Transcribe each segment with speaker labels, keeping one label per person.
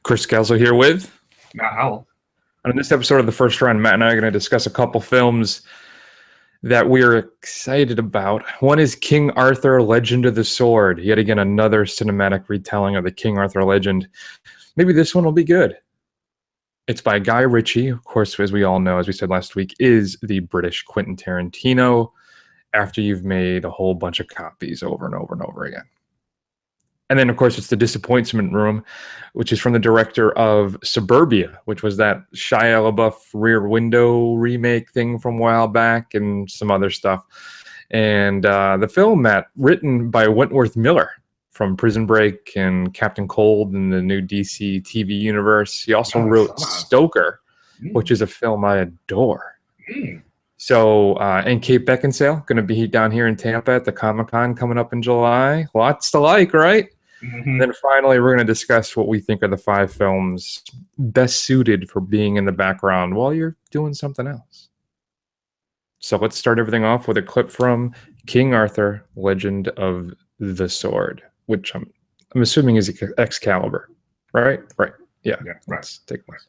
Speaker 1: Chris Kelso here with.
Speaker 2: Matt Howell.
Speaker 1: And in this episode of The First Round, Matt and I are going to discuss a couple films that we're excited about. One is King Arthur, Legend of the Sword. Yet again, another cinematic retelling of the King Arthur legend. Maybe this one will be good. It's by Guy Ritchie, of course, as we all know, as we said last week, is the British Quentin Tarantino after you've made a whole bunch of copies over and over and over again. And then, of course, it's The Disappointment Room, which is from the director of Suburbia, which was that Shia LaBeouf Rear Window remake thing from a while back and some other stuff. And the film, Matt, written by Wentworth Miller from Prison Break and Captain Cold and the new DC TV universe. He also wrote Stoker, which is a film I adore. So, and Kate Beckinsale, going to be down here in Tampa at the Comic-Con coming up in July. Lots to like, right? Mm-hmm. Then finally, we're going to discuss what we think are the 5 films best suited for being in the background while you're doing something else. So let's start everything off with a clip from King Arthur, Legend of the Sword, which I'm assuming is Excalibur, right? Right. Yeah. Right. Let's take a listen.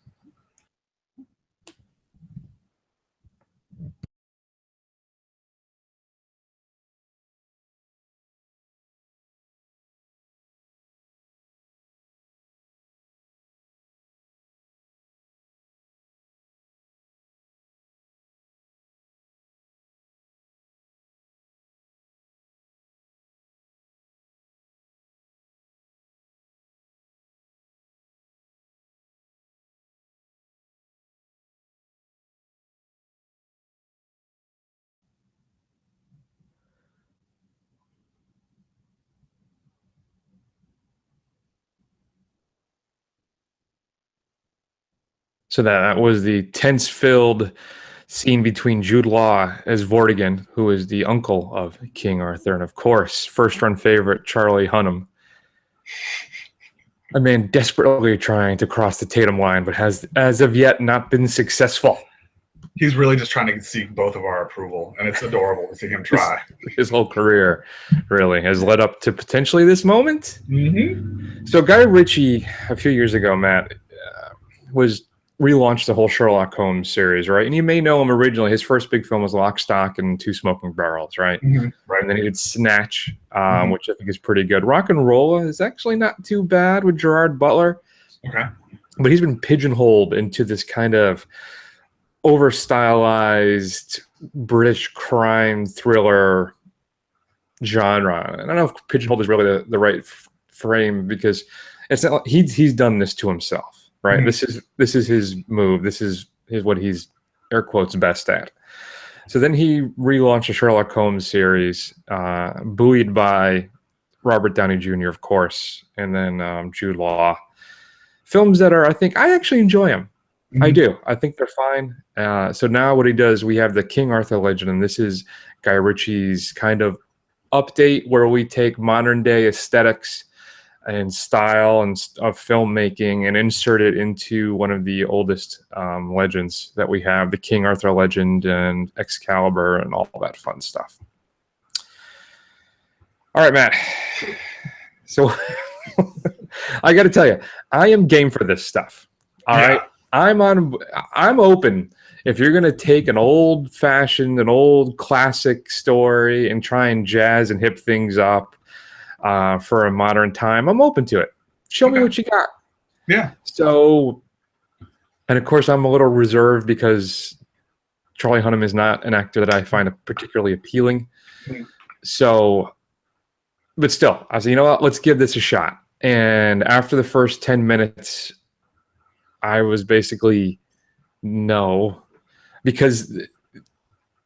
Speaker 1: So that was the tense-filled scene between Jude Law as Vortigern, who is the uncle of King Arthur, and of course, first-run favorite Charlie Hunnam. A man desperately trying to cross the Tatum line, but has, as of yet, not been successful.
Speaker 2: He's really just trying to seek both of our approval, and it's adorable to see him try.
Speaker 1: His whole career really has led up to potentially this moment. Mm-hmm. So Guy Ritchie, a few years ago, Matt, relaunched the whole Sherlock Holmes series, right? And you may know him originally. His first big film was Lock, Stock, and Two Smoking Barrels, right? Mm-hmm. Right. And then he did Snatch, which I think is pretty good. Rock and Rolla is actually not too bad with Gerard Butler. Okay. But he's been pigeonholed into this kind of over-stylized British crime thriller genre. And I don't know if pigeonholed is really the right frame, because it's not like he's done this to himself. Right. Mm-hmm. This is his move. This is what he's air quotes best at. So then he relaunched the Sherlock Holmes series, buoyed by Robert Downey Jr., of course, and then Jude Law. Films that I actually enjoy them. Mm-hmm. I do. I think they're fine. So now what he does, we have the King Arthur legend, and this is Guy Ritchie's kind of update where we take modern day aesthetics and style and of filmmaking and insert it into one of the oldest legends that we have, the King Arthur legend and Excalibur and all that fun stuff. All right, Matt. So I got to tell you, I am game for this stuff. All right. I'm open. If you're going to take an old classic story and try and jazz and hip things up, for a modern time, I'm open to it. Show me what you got. Yeah. So, and of course, I'm a little reserved because Charlie Hunnam is not an actor that I find particularly appealing. Mm-hmm. So, but still, I said, you know what? Let's give this a shot. And after the first 10 minutes, I was basically no, because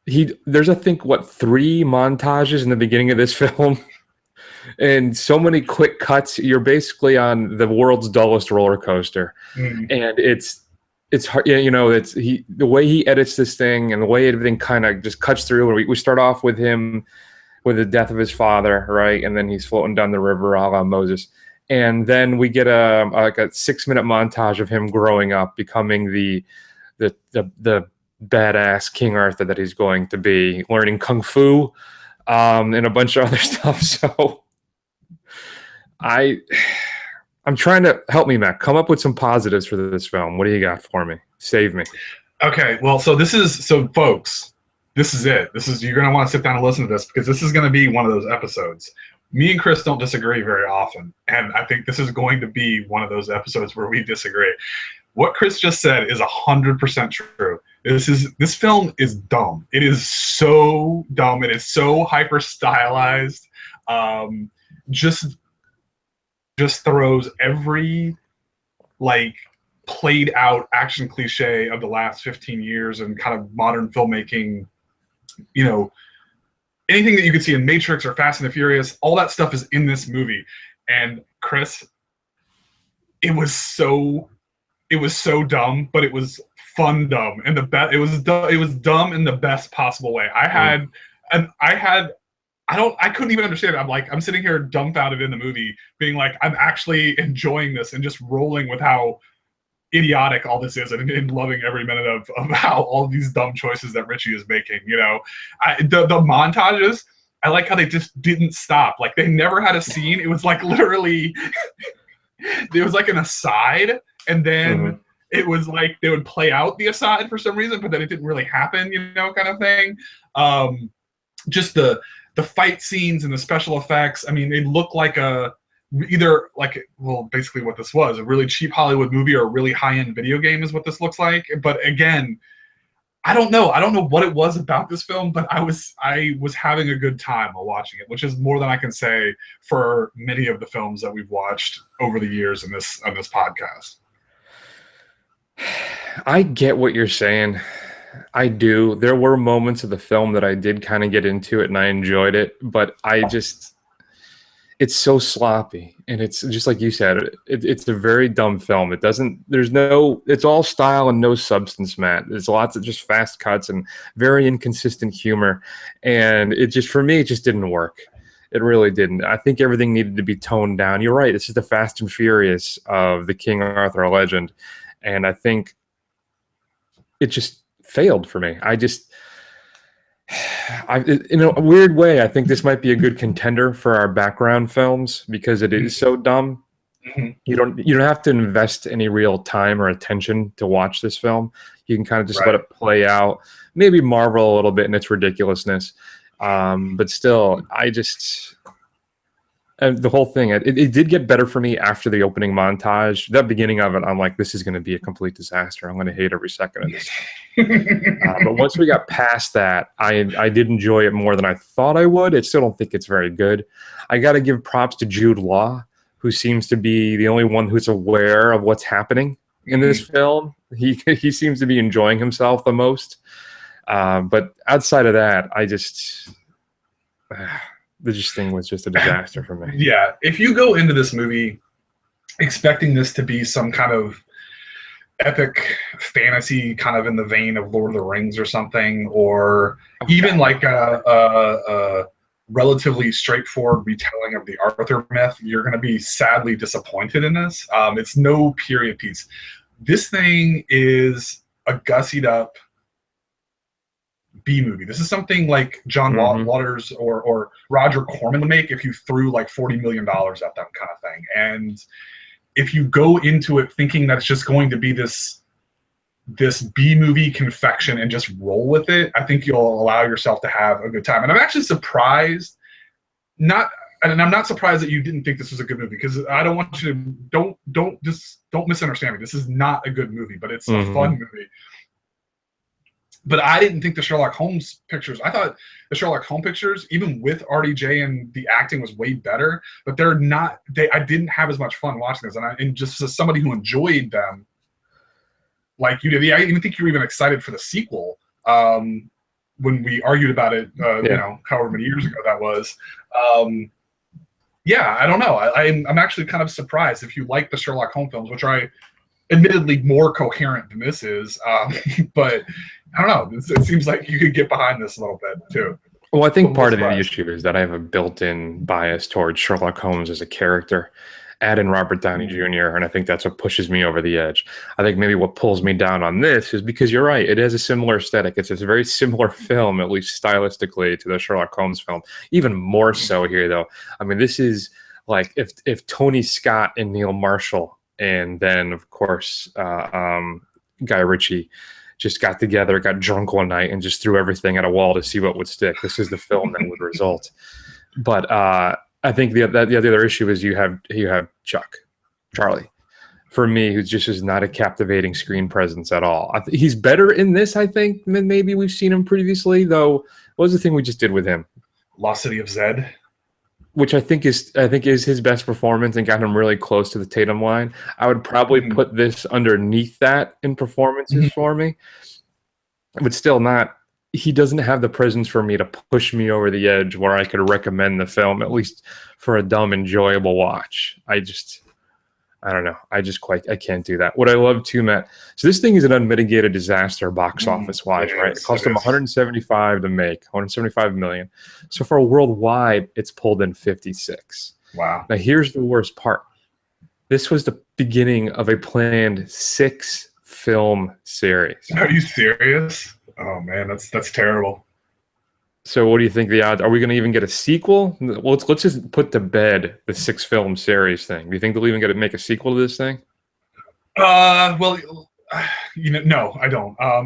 Speaker 1: there's 3 montages in the beginning of this film. And so many quick cuts. You're basically on the world's dullest roller coaster, and it's hard. You know, the way he edits this thing and the way everything kind of just cuts through. And we start off with him with the death of his father, right, and then he's floating down the river, a la Moses, and then we get a 6-minute montage of him growing up, becoming the badass King Arthur that he's going to be, learning kung fu, and a bunch of other stuff. So I'm trying to help me, Matt. Come up with some positives for this film. What do you got for me? Save me.
Speaker 2: Okay, well, so folks, this is it. You're gonna want to sit down and listen to this because this is gonna be one of those episodes. Me and Chris don't disagree very often, and I think this is going to be one of those episodes where we disagree. What Chris just said is 100% true. This film is dumb. It is so dumb. It is so hyper stylized. Just throws every like played out action cliche of the last 15 years and kind of modern filmmaking, you know, anything that you could see in Matrix or Fast and the Furious, all that stuff is in this movie. And Chris, it was so dumb, but it was fun dumb, and it was dumb in the best possible way. I couldn't even understand it. I'm sitting here dumbfounded in the movie, being like, I'm actually enjoying this and just rolling with how idiotic all this is, and loving every minute of how all of these dumb choices that Richie is making. You know, the montages, I like how they just didn't stop. Like, they never had a scene. It was like literally, it was like an aside, and then it was like they would play out the aside for some reason, but then it didn't really happen, you know, kind of thing. Just the fight scenes and the special effects. I mean, they look like basically what this was, a really cheap Hollywood movie or a really high-end video game is what this looks like. But again, I don't know what it was about this film, but I was having a good time while watching it, which is more than I can say for many of the films that we've watched over the years on this podcast.
Speaker 1: I get what you're saying. I do. There were moments of the film that I did kind of get into it and I enjoyed it, but it's so sloppy, and it's just like you said, it's a very dumb film. It's all style and no substance, Matt. There's lots of just fast cuts and very inconsistent humor, and for me, it just didn't work. It really didn't. I think everything needed to be toned down. You're right. It's just the Fast and Furious of the King Arthur legend, and I think it just failed for me. In a weird way, I think this might be a good contender for our background films because it is so dumb. Mm-hmm. You don't have to invest any real time or attention to watch this film. You can kind of just let it play out, maybe marvel a little bit in its ridiculousness. But still, the whole thing, it did get better for me after the opening montage. That beginning of it, I'm like, this is going to be a complete disaster. I'm going to hate every second of this. But once we got past that, I did enjoy it more than I thought I would. I still don't think it's very good. I got to give props to Jude Law, who seems to be the only one who's aware of what's happening in this film. He seems to be enjoying himself the most. But outside of that, this thing was just a disaster for me.
Speaker 2: Yeah, if you go into this movie expecting this to be some kind of epic fantasy, kind of in the vein of Lord of the Rings or something, or even like a relatively straightforward retelling of the Arthur myth, you're going to be sadly disappointed in this. It's no period piece. This thing is a gussied up B movie. This is something like John Waters or Roger Corman would make if you threw like $40 million at them, kind of thing. And if you go into it thinking that it's just going to be this B movie confection and just roll with it, I think you'll allow yourself to have a good time. And I'm actually surprised, and I'm not surprised that you didn't think this was a good movie, because I don't want you to don't misunderstand me. This is not a good movie, but it's a fun movie. But I didn't think the Sherlock Holmes pictures, I thought the Sherlock Holmes pictures, even with RDJ and the acting, was way better, but I didn't have as much fun watching this. And just as somebody who enjoyed them, like you did, I even think you were even excited for the sequel when we argued about it, you know, however many years ago that was. Yeah, I don't know. I'm actually kind of surprised if you like the Sherlock Holmes films, which are admittedly more coherent than this is, but I don't know. It seems like you could get behind this a little bit too.
Speaker 1: Well, I think part of the issue is that I have a built-in bias towards Sherlock Holmes as a character. Add in Robert Downey Jr., and I think that's what pushes me over the edge. I think maybe what pulls me down on this is because you're right. It has a similar aesthetic. It's a very similar film, at least stylistically, to the Sherlock Holmes film. Even more so here, though. I mean, this is like if Tony Scott and Neil Marshall, and then of course Guy Ritchie, just got together, got drunk one night, and just threw everything at a wall to see what would stick. This is the film that would result. But I think the other issue is you have Charlie. For me, who just is not a captivating screen presence at all. He's better in this, I think, than maybe we've seen him previously. Though, what was the thing we just did with him?
Speaker 2: Lost City of Zed,
Speaker 1: which I think is his best performance and got him really close to the Tatum line. I would probably put this underneath that in performances for me, but still not. He doesn't have the presence for me to push me over the edge where I could recommend the film, at least for a dumb, enjoyable watch. I don't know. I can't do that. What I love too, Matt. So this thing is an unmitigated disaster box office wise, right? It cost them 175 to make, 175 million. So for worldwide, it's pulled in 56.
Speaker 2: Wow.
Speaker 1: Now here's the worst part. This was the beginning of a planned 6-film series.
Speaker 2: Are you serious? Oh man, that's terrible.
Speaker 1: So what do you think the odds? Are we going to even get a sequel? Well, let's just put to bed the 6-film series thing. Do you think they'll even make a sequel to this thing?
Speaker 2: Well, no, I don't. I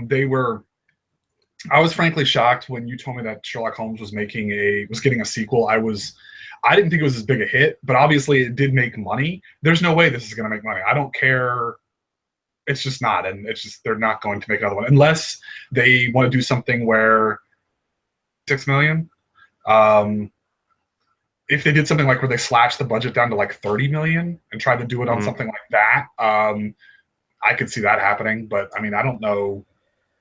Speaker 2: was frankly shocked when you told me that Sherlock Holmes was getting a sequel. I didn't think it was as big a hit, but obviously it did make money. There's no way this is going to make money. I don't care. It's just not, and they're not going to make another one unless they want to do something where 6 million. If they did something like where they slashed the budget down to like 30 million and tried to do it on something like that, I could see that happening. But I mean, I don't know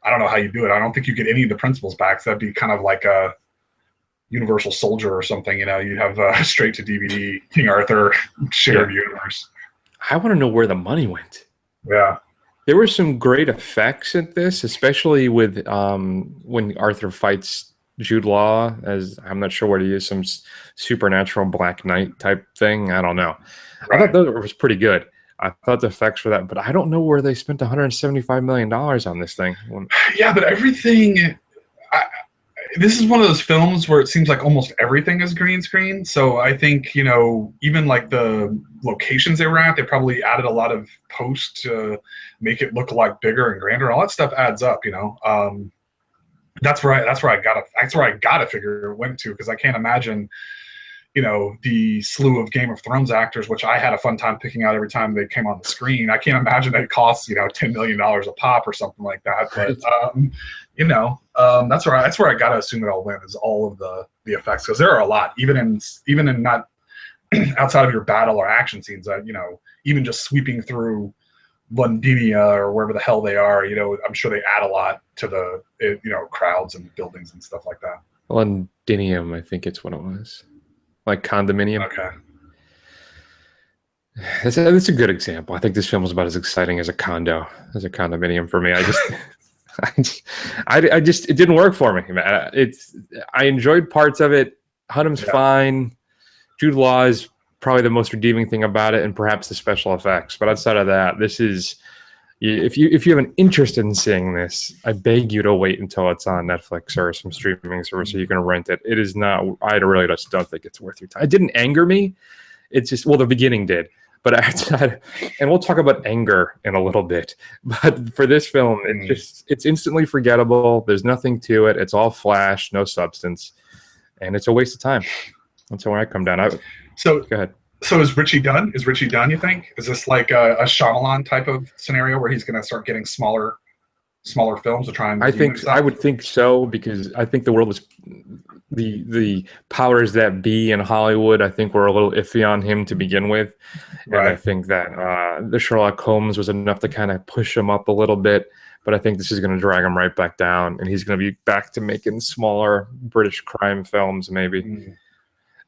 Speaker 2: how you do it. I don't think you get any of the principals back. So that'd be kind of like a Universal Soldier or something. You have straight to DVD King Arthur shared universe.
Speaker 1: I want to know where the money went.
Speaker 2: Yeah.
Speaker 1: There were some great effects at this, especially with when Arthur fights Jude Law, as I'm not sure what he is, some supernatural Black Knight type thing. I don't know. Right. I thought that was pretty good. I thought the effects for that, but I don't know where they spent $175 million on this thing.
Speaker 2: Yeah, but everything. This is one of those films where it seems like almost everything is green screen. So I think, even like the locations they were at, they probably added a lot of post to make it look a lot bigger and grander. All that stuff adds up, That's where I gotta figure it went to, because I can't imagine, the slew of Game of Thrones actors, which I had a fun time picking out every time they came on the screen. I can't imagine it costs $10 million a pop or something like that. But that's where I gotta assume it all went, is all of the effects, because there are a lot, even in not outside of your battle or action scenes. Even just sweeping through Londinia or wherever the hell they are, I'm sure they add a lot to the crowds and buildings and stuff like that.
Speaker 1: Londinium, I think it's what it was. Like condominium.
Speaker 2: Okay.
Speaker 1: That's a good example. I think this film was about as exciting as a condominium for me. It didn't work for me, man. I enjoyed parts of it. Hunnam's fine. Jude Law is probably the most redeeming thing about it, and perhaps the special effects. But outside of that, this is, if you have an interest in seeing this, I beg you to wait until it's on Netflix or some streaming service so you can rent it. It is not. I really just don't think it's worth your time. It didn't anger me. It's just, well, the beginning did. But outside, and we'll talk about anger in a little bit. But for this film, it's instantly forgettable. There's nothing to it. It's all flash, no substance, and it's a waste of time. That's where I come down.
Speaker 2: Go
Speaker 1: ahead.
Speaker 2: So is Richie done? You think? Is this like a Shyamalan type of scenario where he's going to start getting smaller films to try and?
Speaker 1: I would think so, because I think the world was the powers that be in Hollywood. I think were a little iffy on him to begin with, and I think that the Sherlock Holmes was enough to kind of push him up a little bit. But I think this is going to drag him right back down, and he's going to be back to making smaller British crime films, maybe.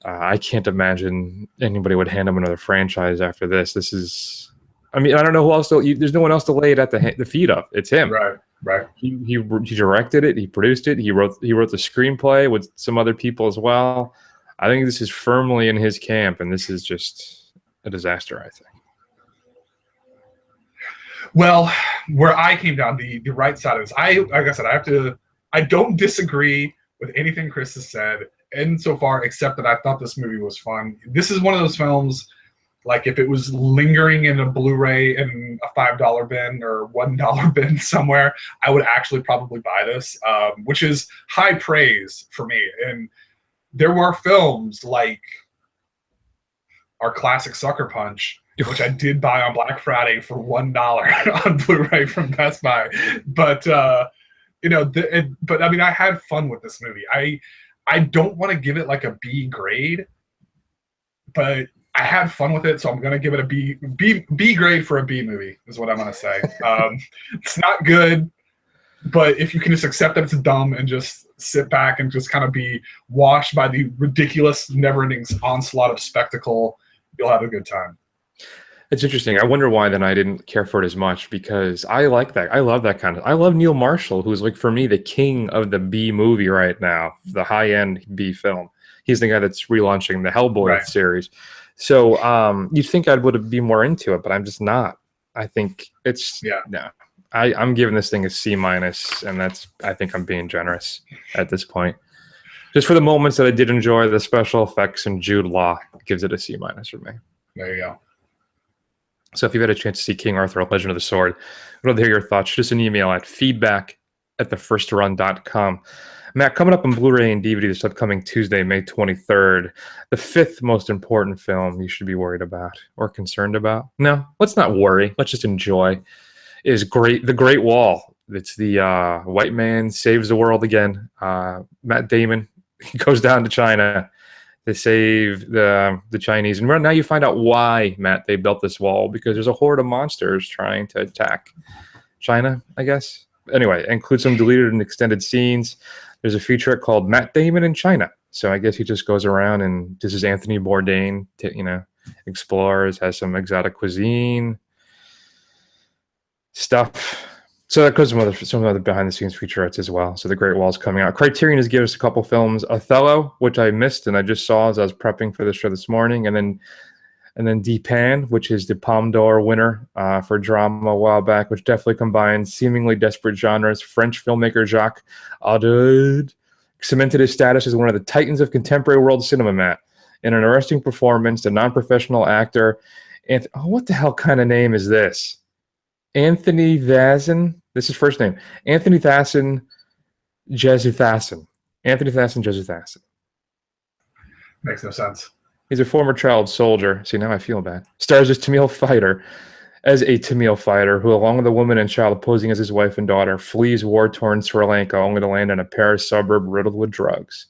Speaker 1: I can't imagine anybody would hand him another franchise after this. This is, I don't know who else. There's no one else to lay it at the feet of. It's him.
Speaker 2: Right.
Speaker 1: He directed it. He produced it. He wrote the screenplay with some other people as well. I think this is firmly in his camp, and this is just a disaster, I think.
Speaker 2: Well, where I came down, the right side of this, like I said, I don't disagree with anything Chris has said. insofar, except that I thought this movie was fun. This is one of those films, like if it was lingering in a Blu-ray in a $5 bin or $1 bin somewhere, I would actually probably buy this, which is high praise for me. And there were films like our classic Sucker Punch, which I did buy on Black Friday for $1 on Blu-ray from Best Buy. But you know, but I mean, I had fun with this movie. I don't want to give it like a B grade, but I had fun with it, so I'm gonna give it a B grade for a B movie is what I'm gonna say. It's not good, but if you can just accept that it's dumb and just sit back and just kind of be washed by the ridiculous, never-ending onslaught of spectacle, you'll have a good time.
Speaker 1: It's interesting. I wonder why then I didn't care for it as much, because I like that. I love that kind of. I love Neil Marshall, who's like for me the king of the B movie right now, the high-end B film. He's the guy that's relaunching the Hellboy series. So you'd think I would be more into it, but I'm just not. I think it's no. I'm giving this thing a C-, and I think I'm being generous at this point. Just for the moments that I did enjoy, the special effects and Jude Law gives it a C- for me.
Speaker 2: There you go.
Speaker 1: So if you've had a chance to see King Arthur, Legend of the Sword, I'd love to hear your thoughts. Just an email at feedback@thefirstrun.com. Matt, coming up on Blu-ray and DVD this upcoming Tuesday, May 23rd, the fifth most important film you should be worried about or concerned about. No, let's not worry. Let's just enjoy. Is The Great Wall. It's the white man saves the world again. Matt Damon, he goes down to China to save the Chinese. And right now you find out why, Matt, they built this wall, because there's a horde of monsters trying to attack China, I guess. Anyway, includes some deleted and extended scenes. There's a featurette called Matt Damon in China. So I guess he just goes around, and this is Anthony Bourdain, explores, has some exotic cuisine stuff. So that goes some other behind-the-scenes featurettes as well. So The Great Wall's coming out. Criterion has given us a couple films. Othello, which I missed and I just saw as I was prepping for the show this morning, and then Deepan, which is the Palme d'Or winner for drama a while back, which definitely combines seemingly desperate genres. French filmmaker Jacques Audiard cemented his status as one of the titans of contemporary world cinema, Matt. In an arresting performance, the non-professional actor, what the hell kind of name is this? Anthony Thassin. This is first name. Anthony Thassin Jezuthasan. Anthony Thassin Jezuthasan.
Speaker 2: Makes no sense.
Speaker 1: He's a former child soldier. See, now I feel bad. Stars as a Tamil fighter who, along with a woman and child posing as his wife and daughter, flees war-torn Sri Lanka only to land in a Paris suburb riddled with drugs.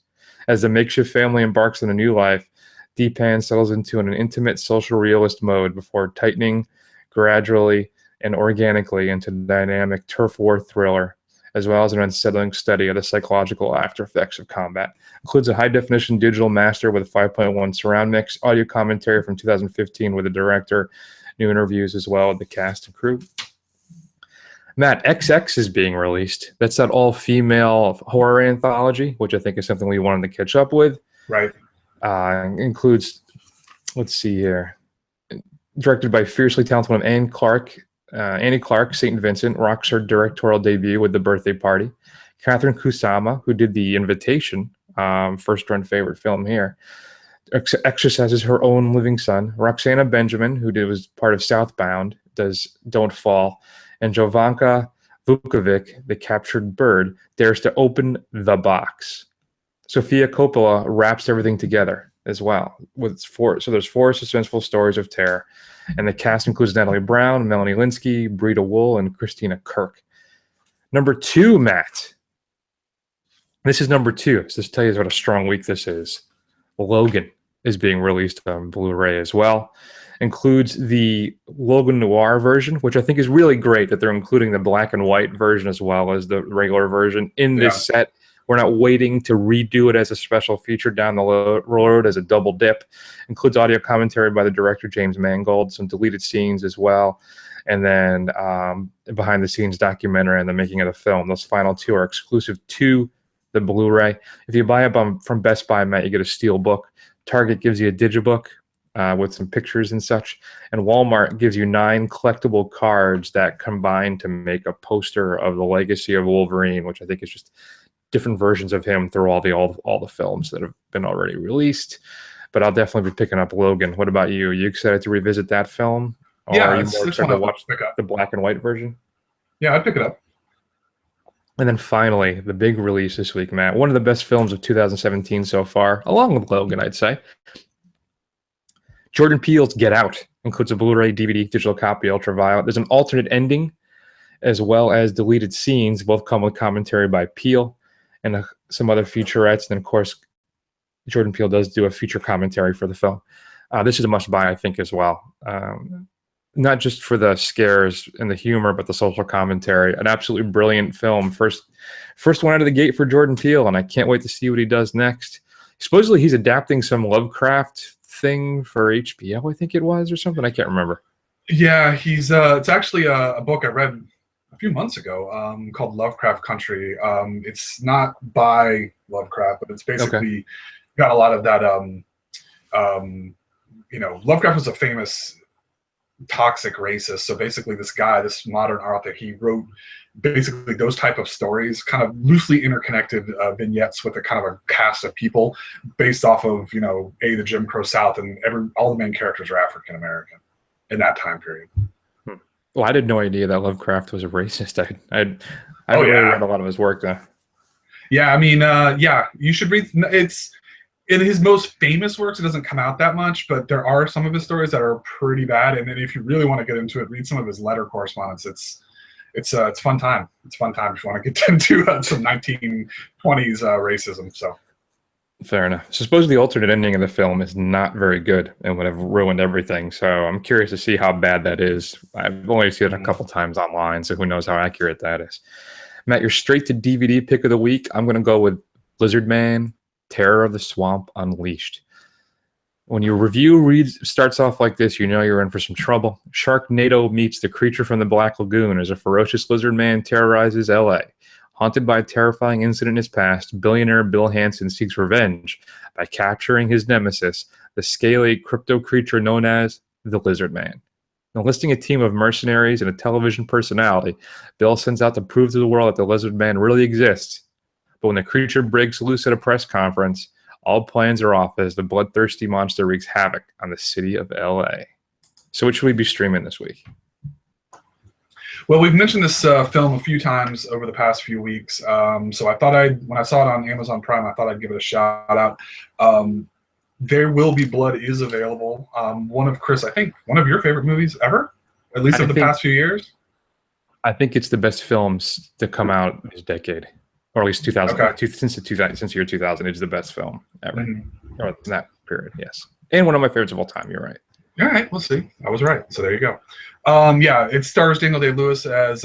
Speaker 1: As the makeshift family embarks on a new life, Deepan settles into an intimate social realist mode before tightening gradually and organically into dynamic turf war thriller, as well as an unsettling study of the psychological after effects of combat. Includes a high-definition digital master with a 5.1 surround mix, audio commentary from 2015 with the director, new interviews as well with the cast and crew. Matt, XX is being released. That's that all-female horror anthology, which I think is something we wanted to catch up with.
Speaker 2: Right.
Speaker 1: Includes, let's see here, directed by fiercely talented woman Annie Clark, St. Vincent, rocks her directorial debut with The Birthday Party. Catherine Kusama, who did The Invitation, first-run favorite film here, exercises her own living son. Roxana Benjamin, who was part of Southbound, does Don't Fall. And Jovanka Vukovic, the captured bird, dares to open the box. Sofia Coppola wraps everything together as well. There's four suspenseful stories of terror. And the cast includes Natalie Brown, Melanie Linsky, Brita Wool, and Christina Kirk. Number 2, Matt. This is number 2. So this tells you what a strong week this is. Logan is being released on Blu-ray as well. Includes the Logan Noir version, which I think is really great that they're including the black and white version as well as the regular version in this set. We're not waiting to redo it as a special feature down the road as a double dip. Includes audio commentary by the director James Mangold, some deleted scenes as well, and then behind-the-scenes documentary on the making of the film. Those final 2 are exclusive to the Blu-ray. If you buy it from Best Buy, Matt, you get a steel book. Target gives you a digibook with some pictures and such, and Walmart gives you 9 collectible cards that combine to make a poster of the legacy of Wolverine, which I think is just different versions of him through all the films that have been already released. But I'll definitely be picking up Logan. What about you? Are you excited to revisit that film? Or
Speaker 2: Yeah,
Speaker 1: are you
Speaker 2: it's
Speaker 1: more
Speaker 2: one
Speaker 1: excited to
Speaker 2: I'd
Speaker 1: watch
Speaker 2: pick up.
Speaker 1: the black and white version?
Speaker 2: Yeah, I'd pick it up.
Speaker 1: And then finally, the big release this week, Matt. One of the best films of 2017 so far, along with Logan, I'd say. Jordan Peele's Get Out includes a Blu-ray, DVD, digital copy, ultraviolet. There's an alternate ending, as well as deleted scenes. Both come with commentary by Peele and some other featurettes. And of course, Jordan Peele does do a feature commentary for the film. This is a must-buy, I think, as well. Not just for the scares and the humor, but the social commentary. An absolutely brilliant film. First one out of the gate for Jordan Peele, and I can't wait to see what he does next. Supposedly, he's adapting some Lovecraft thing for HBO, I think it was, or something. I can't remember.
Speaker 2: Yeah, he's. It's actually a book I read a few months ago called Lovecraft Country. It's not by Lovecraft, but it's basically got a lot of that. Lovecraft was a famous toxic racist. So basically this guy, this modern author, he wrote basically those type of stories, kind of loosely interconnected vignettes with a kind of a cast of people based off of, the Jim Crow South, and all the main characters are African American in that time period.
Speaker 1: Well, I had no idea that Lovecraft was a racist. I haven't really read a lot of his work though.
Speaker 2: Yeah, I mean, you should read. It's in his most famous works, it doesn't come out that much, but there are some of his stories that are pretty bad. And then if you really want to get into it, read some of his letter correspondence. It's fun time. It's fun time if you want to get into some 1920s racism. So
Speaker 1: fair enough. So suppose the alternate ending of the film is not very good and would have ruined everything. So I'm curious to see how bad that is. I've only seen it a couple times online, so who knows how accurate that is. Matt, your straight to DVD pick of the week. I'm going to go with Lizard Man, Terror of the Swamp Unleashed. When your review starts off like this, you know you're in for some trouble. Sharknado meets the creature from the Black Lagoon as a ferocious lizard man terrorizes L.A. Haunted by a terrifying incident in his past, billionaire Bill Hansen seeks revenge by capturing his nemesis, the scaly crypto creature known as the Lizard Man. Enlisting a team of mercenaries and a television personality, Bill sends out to prove to the world that the Lizard Man really exists. But when the creature breaks loose at a press conference, all plans are off as the bloodthirsty monster wreaks havoc on the city of LA. So what should we be streaming this week?
Speaker 2: Well, we've mentioned this film a few times over the past few weeks. So I thought when I saw it on Amazon Prime, I thought I'd give it a shout out. There Will Be Blood is available. I think one of your favorite movies ever, at least of the past few years. I
Speaker 1: think it's the best films to come out this decade. Or at least 2000. Okay. Since the year 2000, it's the best film ever. Mm-hmm. Or that period, yes. And one of my favorites of all time. You're right.
Speaker 2: All right, we'll see. I was right. So there you go. It stars Daniel Day-Lewis as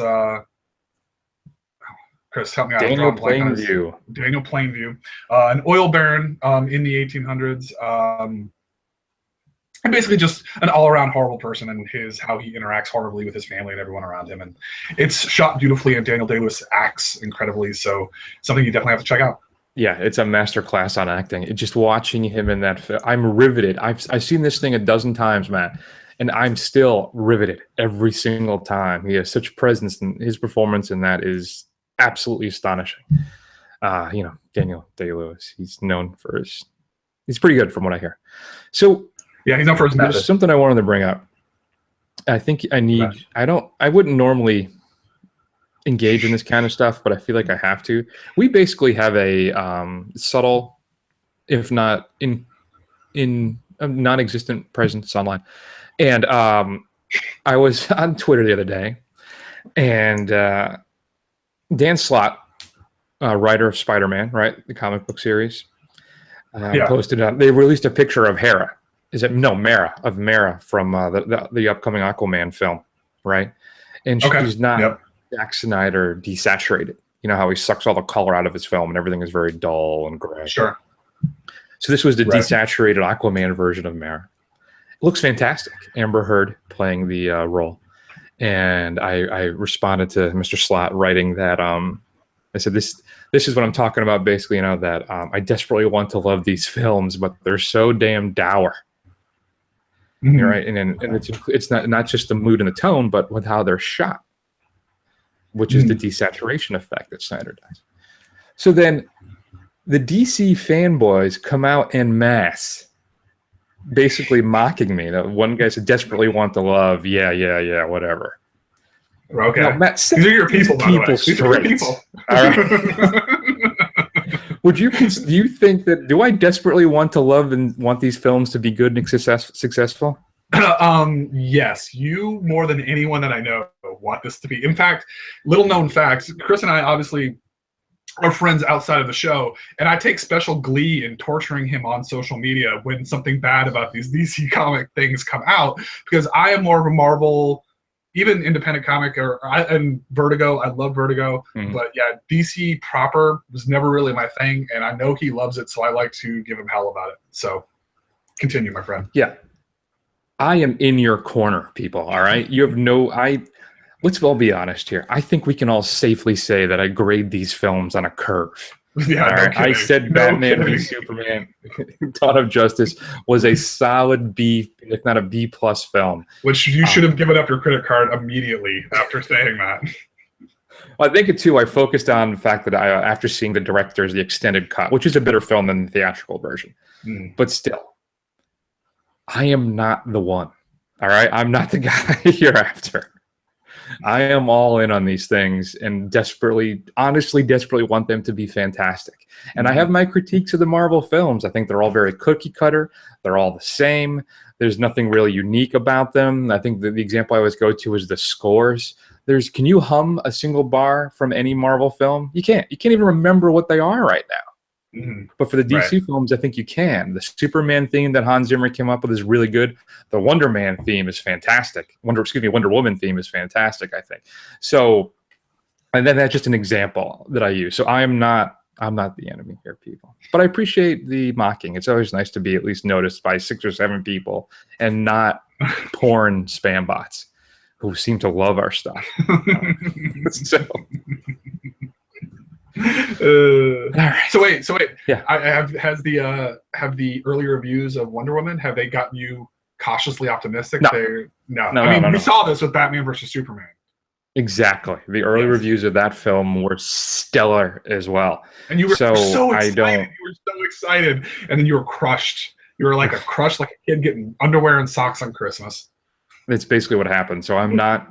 Speaker 2: Chris, help me out.
Speaker 1: Daniel Plainview.
Speaker 2: Daniel Plainview, an oil baron in the 1800s. And basically just an all-around horrible person, and how he interacts horribly with his family and everyone around him. And it's shot beautifully, and Daniel Day-Lewis acts incredibly. So something you definitely have to check out.
Speaker 1: Yeah, it's a masterclass on acting. Just watching him in that film, I'm riveted. I've seen this thing a dozen times, Matt, and I'm still riveted every single time. He has such presence, and his performance in that is absolutely astonishing. Daniel Day-Lewis, he's known for he's pretty good from what I hear. So
Speaker 2: yeah, he's known for his method.
Speaker 1: There's something I wanted to bring up. I think I wouldn't normally engage in this kind of stuff, but I feel like I have to. We basically have a subtle, if not in a non-existent presence online. And I was on Twitter the other day, and Dan Slott, writer of Spider-Man, right, the comic book series, posted they released a picture of Mara from the upcoming Aquaman film, right? And she's not Zack Snyder desaturated. You know how he sucks all the color out of his film and everything is very dull and gray.
Speaker 2: Sure.
Speaker 1: So this was the desaturated Aquaman version of Mara. It looks fantastic. Amber Heard playing the role. And I responded to Mr. Slott writing that I said this is what I'm talking about, basically, that I desperately want to love these films, but they're so damn dour. Mm-hmm. Right, and it's not just the mood and the tone, but with how they're shot, which is the desaturation effect that Snyder does. So then the DC fanboys come out en masse, basically mocking me. That one guy said, "Desperately want to love." Yeah, whatever.
Speaker 2: Okay.
Speaker 1: Now, Matt,
Speaker 2: these are your people, by the way.
Speaker 1: These are your people. All right. Do you think that, do I desperately want to love and want these films to be good and successful?
Speaker 2: Yes, you more than anyone that I know want this to be. In fact, little known facts, Chris and I obviously are friends outside of the show, and I take special glee in torturing him on social media when something bad about these DC comic things come out, because I am more of a Marvel, even independent comic, and Vertigo. I love Vertigo, but yeah, DC proper was never really my thing, and I know he loves it, so I like to give him hell about it. So continue, my friend.
Speaker 1: Yeah. I am in your corner, people, all right? You have let's all be honest here. I think we can all safely say that I grade these films on a curve.
Speaker 2: Yeah,
Speaker 1: all right? I said Batman v Superman, Dawn of Justice was a solid B, if not a B+ film.
Speaker 2: Which you should have given up your credit card immediately after saying that.
Speaker 1: Well, I think, too, I focused on the fact that after seeing the director's, the extended cut, which is a better film than the theatrical version. But still, I am not the one, all right? I'm not the guy you're after. I am all in on these things and honestly desperately want them to be fantastic. And I have my critiques of the Marvel films. I think they're all very cookie cutter. They're all the same. There's nothing really unique about them. I think the example I always go to is the scores. Can you hum a single bar from any Marvel film? You can't. You can't even remember what they are right now. But for the DC films, I think you can. The Superman theme that Hans Zimmer came up with is really good. The Wonder Man theme is fantastic. Wonder Woman theme is fantastic, I think. So, and then that's just an example that I use. So I'm not the enemy here, people. But I appreciate the mocking. It's always nice to be at least noticed by 6 or 7 people and not porn spam bots who seem to love our stuff. So.
Speaker 2: So wait.
Speaker 1: Yeah.
Speaker 2: Have the early reviews of Wonder Woman, have they gotten you cautiously optimistic?
Speaker 1: No.
Speaker 2: I mean, we saw this with Batman versus Superman.
Speaker 1: Exactly. The early reviews of that film were stellar as well.
Speaker 2: And you were so excited. You were so excited, and then you were crushed. You were like a kid getting underwear and socks on Christmas.
Speaker 1: That's basically what happened. So I'm not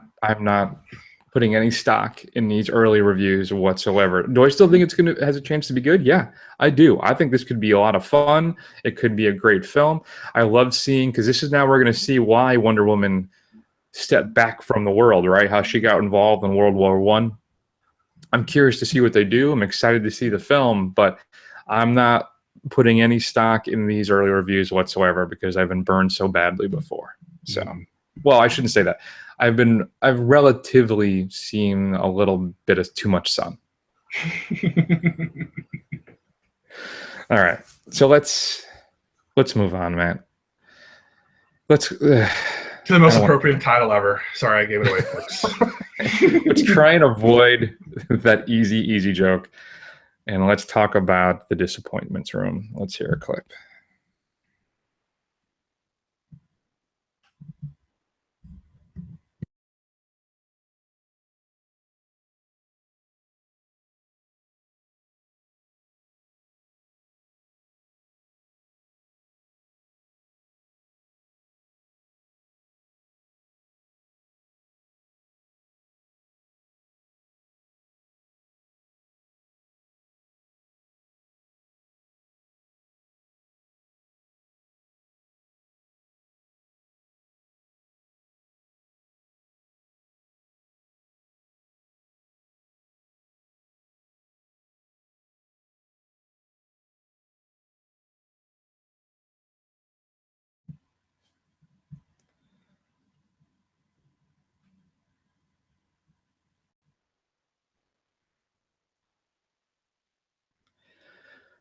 Speaker 1: putting any stock in these early reviews whatsoever. Do I still think it has a chance to be good? Yeah, I do. I think this could be a lot of fun. It could be a great film. I love seeing, because this is now we're going to see why Wonder Woman stepped back from the world, right? How she got involved in World War I. I'm curious to see what they do. I'm excited to see the film, but I'm not putting any stock in these early reviews whatsoever because I've been burned so badly before. So, well, I shouldn't say that. I've relatively seen a little bit of too much sun. All right, so let's move on, man.
Speaker 2: To the most appropriate title ever. Sorry, I gave it away, folks.
Speaker 1: Let's try and avoid that easy joke, and let's talk about the disappointments room. Let's hear a clip.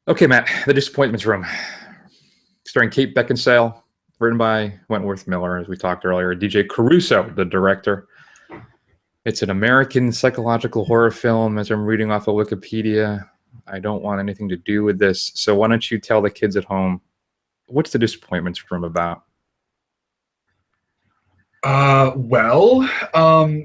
Speaker 1: Okay, Matt, The Disappointments Room, starring Kate Beckinsale, written by Wentworth Miller, as we talked earlier, DJ Caruso, the director. It's an American psychological horror film, as I'm reading off of Wikipedia. I don't want anything to do with this, so why don't you tell the kids at home, what's The Disappointments Room about?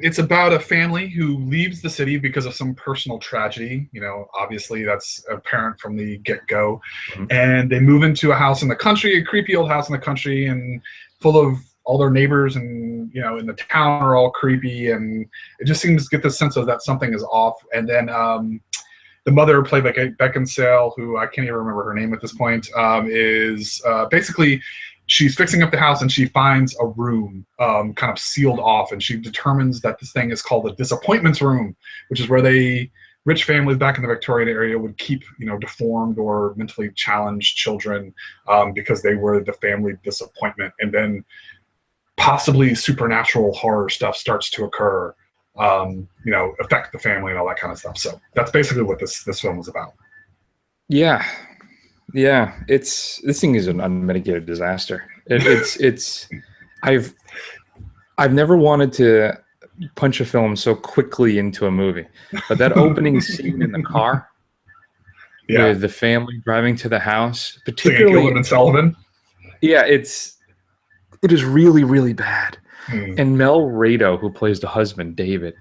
Speaker 2: It's about a family who leaves the city because of some personal tragedy. You know, obviously that's apparent from the get-go.
Speaker 1: Mhm.
Speaker 2: And they move into a house in the country, a creepy old house in the country, and full of all their neighbors and, you know, in the town are all creepy. And it just seems to get the sense of that something is off. And then the mother, played by Kate Beckinsale, who I can't even remember her name at this point, is basically she's fixing up the house and she finds a room kind of sealed off, and she determines that this thing is called the disappointments room, which is where rich families back in the Victorian area would keep, you know, deformed or mentally challenged children because they were the family disappointment. And then possibly supernatural horror stuff starts to occur, you know, affect the family and all that kind of stuff. So that's basically what this film is about.
Speaker 1: Yeah. Yeah, this thing is an unmitigated disaster. I've never wanted to punch a film so quickly into a movie, but that opening scene in the car with the family driving to the house, particularly
Speaker 2: Gilliam and Sullivan.
Speaker 1: Yeah, it is really, really bad. And Mel Rado, who plays the husband, David,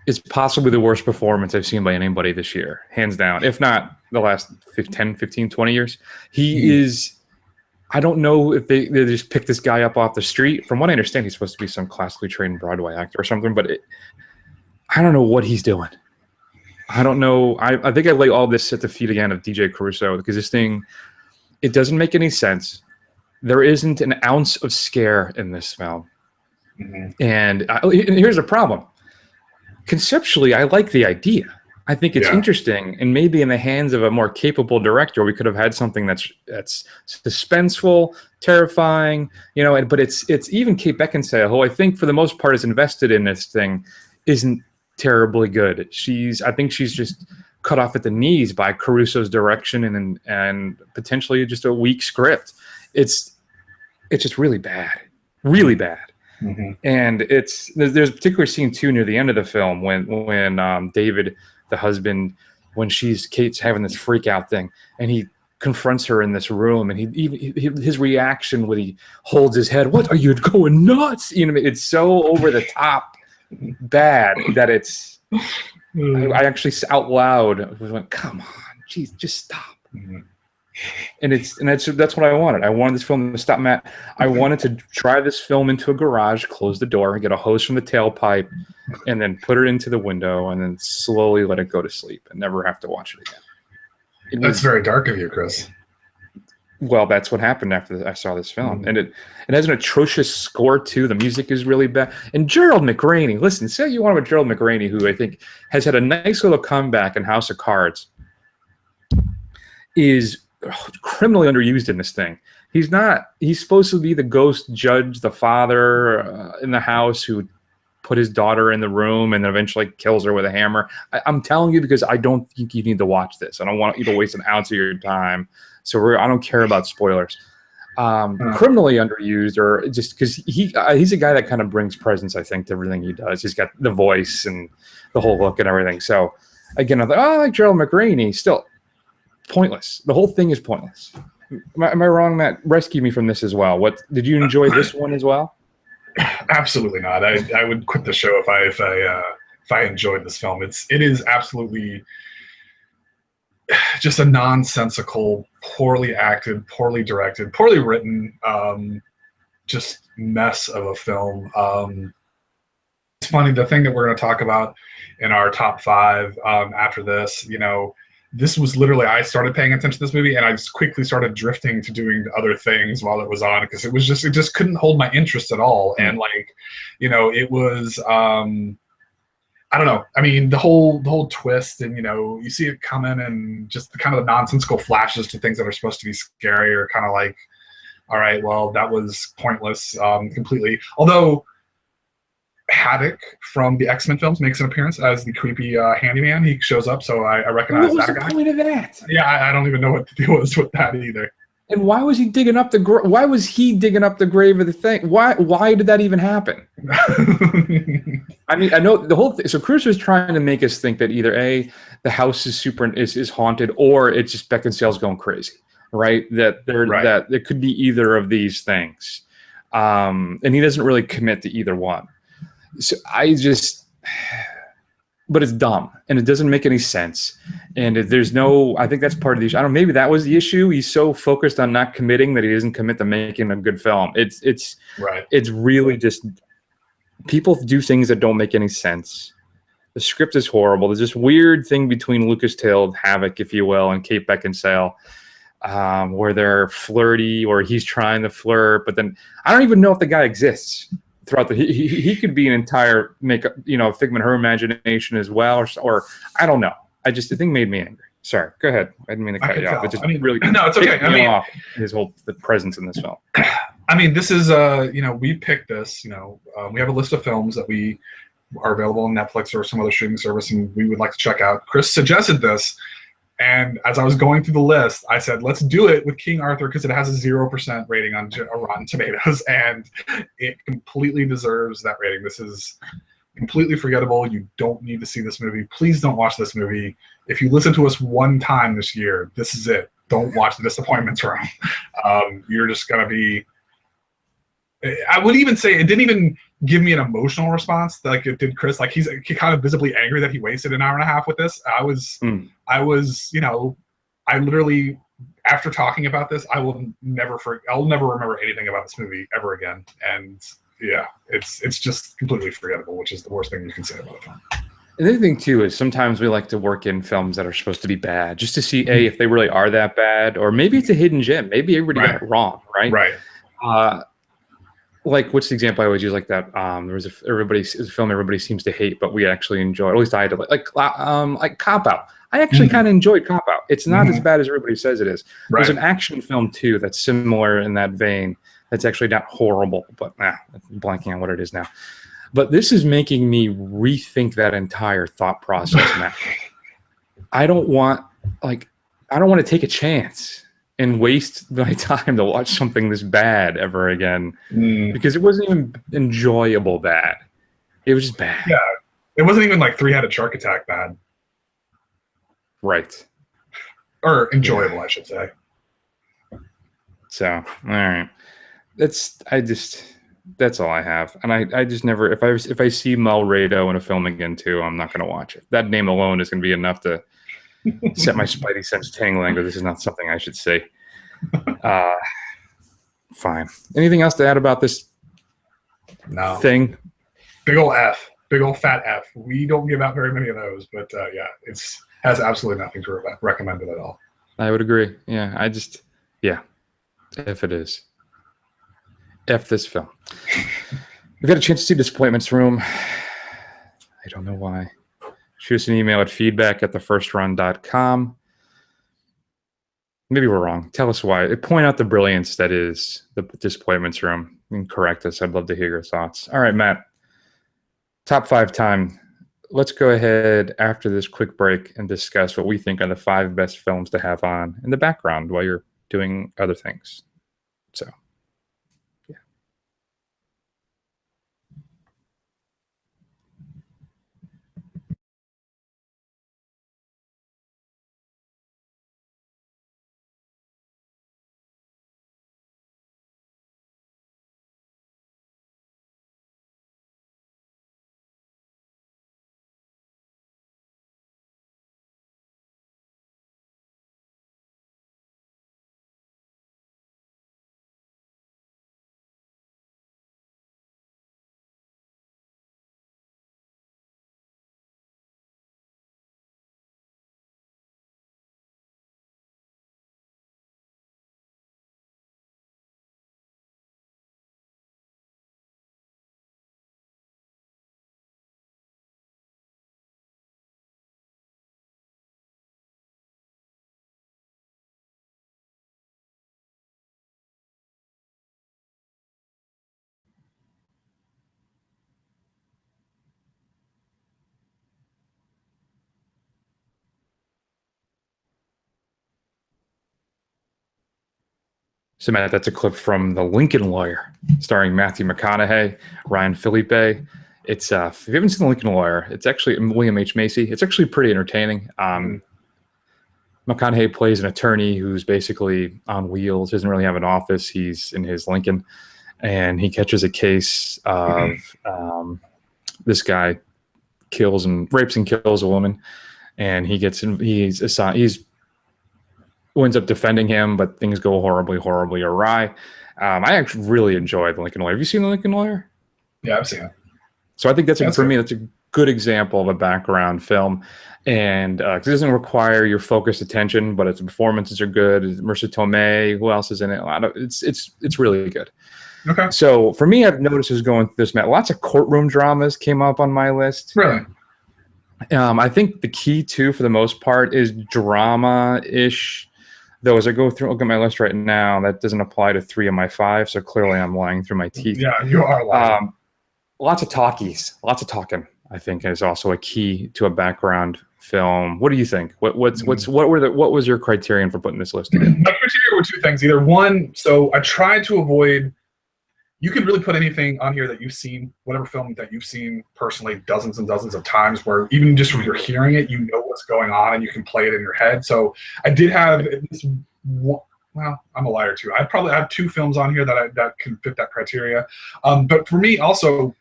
Speaker 1: is possibly the worst performance I've seen by anybody this year, hands down, if not the last 10, 15, 20 years. He is, I don't know if they just picked this guy up off the street. From what I understand, he's supposed to be some classically trained Broadway actor or something, but I don't know what he's doing. I don't know. I think I lay all this at the feet again of DJ Caruso, because this thing, it doesn't make any sense. There isn't an ounce of scare in this film. And here's the problem. Conceptually, I like the idea. I think it's interesting, and maybe in the hands of a more capable director, we could have had something that's suspenseful, terrifying, you know. But it's even Kate Beckinsale, who I think for the most part is invested in this thing, isn't terribly good. I think she's just cut off at the knees by Caruso's direction and potentially just a weak script. It's just really bad, really bad. And there's a particular scene too near the end of the film when David, the husband, when Kate's having this freak out thing, and he confronts her in this room, and his reaction when he holds his head, "What are you going nuts?" You know, it's so over the top bad that it's. I actually out loud went, "Come on, geez, just stop." And that's what I wanted. I wanted this film to stop, Matt. I wanted to drive this film into a garage, close the door, get a hose from the tailpipe, and then put it into the window, and then slowly let it go to sleep and never have to watch it again.
Speaker 2: That's very dark of you, Chris.
Speaker 1: Well, that's what happened after I saw this film. And it has an atrocious score, too. The music is really bad. And Gerald McRaney, listen, say you want about Gerald McRaney, who I think has had a nice little comeback in House of Cards, is criminally underused in this thing. He's supposed to be the ghost judge, the father in the house who put his daughter in the room and then eventually kills her with a hammer. I'm telling you because I don't think you need to watch this. I don't want you to waste an ounce of your time. So I don't care about spoilers. Criminally underused, or just because he's a guy that kind of brings presence, I think, to everything he does. He's got the voice and the whole look and everything. So again, I thought, I like Gerald McRaney. Still pointless. The whole thing is pointless. Am I wrong, Matt? Rescue me from this as well. What did you enjoy this one as well?
Speaker 2: Absolutely not. I would quit the show if I enjoyed this film. It is absolutely just a nonsensical, poorly acted, poorly directed, poorly written, just mess of a film. It's funny, the thing that we're going to talk about in our top 5 after this, you know, this was literally, I started paying attention to this movie and I just quickly started drifting to doing other things while it was on, because it just couldn't hold my interest at all. And like, you know, it was, I don't know. I mean, the whole twist, and, you know, you see it coming, and just the kind of nonsensical flashes to things that are supposed to be scary are kind of like, all right, well, that was pointless completely. Although Havoc from the X-Men films makes an appearance as the creepy handyman. He shows up, so I recognize that guy.
Speaker 1: What was the point of that?
Speaker 2: Yeah, I don't even know what the deal was with that either.
Speaker 1: And why was he digging up the grave of the thing? Why did that even happen? I mean, I know the whole thing. So Crusoe is trying to make us think that either the house is haunted, or it's just Beckinsale's going crazy, right? That it could be either of these things. And he doesn't really commit to either one. So but it's dumb and it doesn't make any sense. And there's no, I think that's part of the issue. I don't know, maybe that was the issue. He's so focused on not committing that he doesn't commit to making a good film. It's really just, people do things that don't make any sense. The script is horrible. There's this weird thing between Lucas Till, Havoc, if you will, and Kate Beckinsale, where they're flirty, or he's trying to flirt, but then I don't even know if the guy exists throughout the. He could be an entire figment of her imagination as well, or I don't know. The thing made me angry. Sorry, go ahead. I didn't mean to cut you off. It just really
Speaker 2: no, it's okay.
Speaker 1: Off the presence in this film.
Speaker 2: I mean, this is we picked this. We have a list of films that we are available on Netflix or some other streaming service, and we would like to check out. Chris suggested this, and as I was going through the list, I said, let's do it with King Arthur because it has a 0% rating on Rotten Tomatoes, and it completely deserves that rating. This is completely forgettable. You don't need to see this movie. Please don't watch this movie. If you listen to us one time this year, this is it. Don't watch The Disappointments Room. You're just going to be... I would even say it didn't even give me an emotional response like it did Chris. Like he's kind of visibly angry that he wasted an hour and a half with this. I was, I literally, after talking about this, I'll never remember anything about this movie ever again. And yeah, it's just completely forgettable, which is the worst thing you can say about a film.
Speaker 1: The other thing too is sometimes we like to work in films that are supposed to be bad just to see if they really are that bad, or maybe it's a hidden gem. Maybe everybody got it wrong, right?
Speaker 2: Right.
Speaker 1: Like, what's the example I always use like that? There was a film everybody seems to hate, but we actually enjoy. At least I did. Like Cop Out. I actually kind of enjoyed Cop Out. It's not as bad as everybody says it is.
Speaker 2: Right.
Speaker 1: There's an action film too that's similar in that vein. That's actually not horrible, but I'm blanking on what it is now. But this is making me rethink that entire thought process now. I don't want to take a chance and waste my time to watch something this bad ever again, because it wasn't even enjoyable bad. It was just bad.
Speaker 2: Yeah, it wasn't even like Three-Headed Shark Attack bad.
Speaker 1: Right.
Speaker 2: Or enjoyable, I should say.
Speaker 1: So, all right. That's all I have. And I just never, if I see Mel Rado in a film again too, I'm not going to watch it. That name alone is going to be enough to set my spidey sense tingling, but this is not something I should say. Fine. Anything else to add about this thing?
Speaker 2: Big old F. Big old fat F. We don't give out very many of those, but yeah, it's has absolutely nothing to recommend it at all. I
Speaker 1: would agree. Yeah, F it is. F this film. We've got a chance to see Disappointments Room. I don't know why. Shoot us an email at feedback@thefirstrun.com. Maybe we're wrong. Tell us why. Point out the brilliance that is the Disappointments Room and correct us. I'd love to hear your thoughts. All right, Matt. Top 5 time. Let's go ahead after this quick break and discuss what we think are the 5 best films to have on in the background while you're doing other things. So, yeah. So, Matt, that's a clip from The Lincoln Lawyer, starring Matthew McConaughey, Ryan Philippe. It's if you haven't seen The Lincoln Lawyer, it's actually William H. Macy. It's actually pretty entertaining. McConaughey plays an attorney who's basically on wheels, doesn't really have an office. He's in his Lincoln, and he catches a case of this guy rapes and kills a woman, and he ends up defending him, but things go horribly awry. I actually really enjoyed The Lincoln Lawyer. Have you seen The Lincoln Lawyer?
Speaker 2: Yeah, I've seen it.
Speaker 1: So I think that's a good example of a background film, and it doesn't require your focused attention, but its performances are good. Marisa Tomei, who else is in it? It's really good.
Speaker 2: Okay.
Speaker 1: So for me, I've noticed as going through this, Matt, lots of courtroom dramas came up on my list.
Speaker 2: Really?
Speaker 1: I think the key too, for the most part, is drama-ish. Though as I look at my list right now, that doesn't apply to 3 of my 5. So clearly, I'm lying through my teeth.
Speaker 2: Yeah, you are lying.
Speaker 1: Lots of talkies, lots of talking, I think, is also a key to a background film. What do you think? What was your criterion for putting this list together?
Speaker 2: My criteria were 2 things. Either one, so I tried to avoid. You can really put anything on here that you've seen, whatever film that you've seen personally dozens and dozens of times, where even just when you're hearing it, you know what's going on and you can play it in your head. So I did have at least one. Well, I'm a liar too. I probably have 2 films on here that can fit that criteria. But for me, also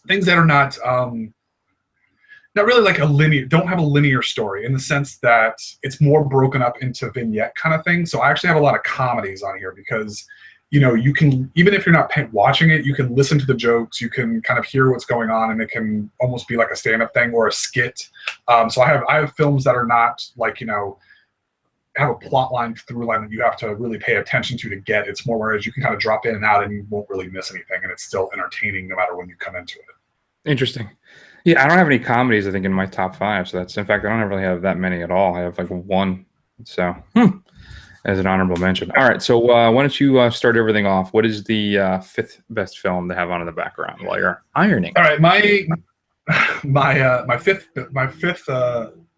Speaker 2: things that are not really like don't have a linear story, in the sense that it's more broken up into vignette kind of thing. So I actually have a lot of comedies on here because, you can, even if you're not watching it, you can listen to the jokes, you can kind of hear what's going on, and it can almost be like a stand-up thing or a skit. So I have films that are not like, have a plot line, through line that you have to really pay attention to get. It's more whereas you can kind of drop in and out and you won't really miss anything, and it's still entertaining no matter when you come into it.
Speaker 1: Interesting. Yeah, I don't have any comedies, I think, in my top 5. So in fact, I don't really have that many at all. I have like 1. So as an honorable mention. All right. So why don't you start everything off? What is the 5th best film to have on in the background while you're ironing?
Speaker 2: All right. My fifth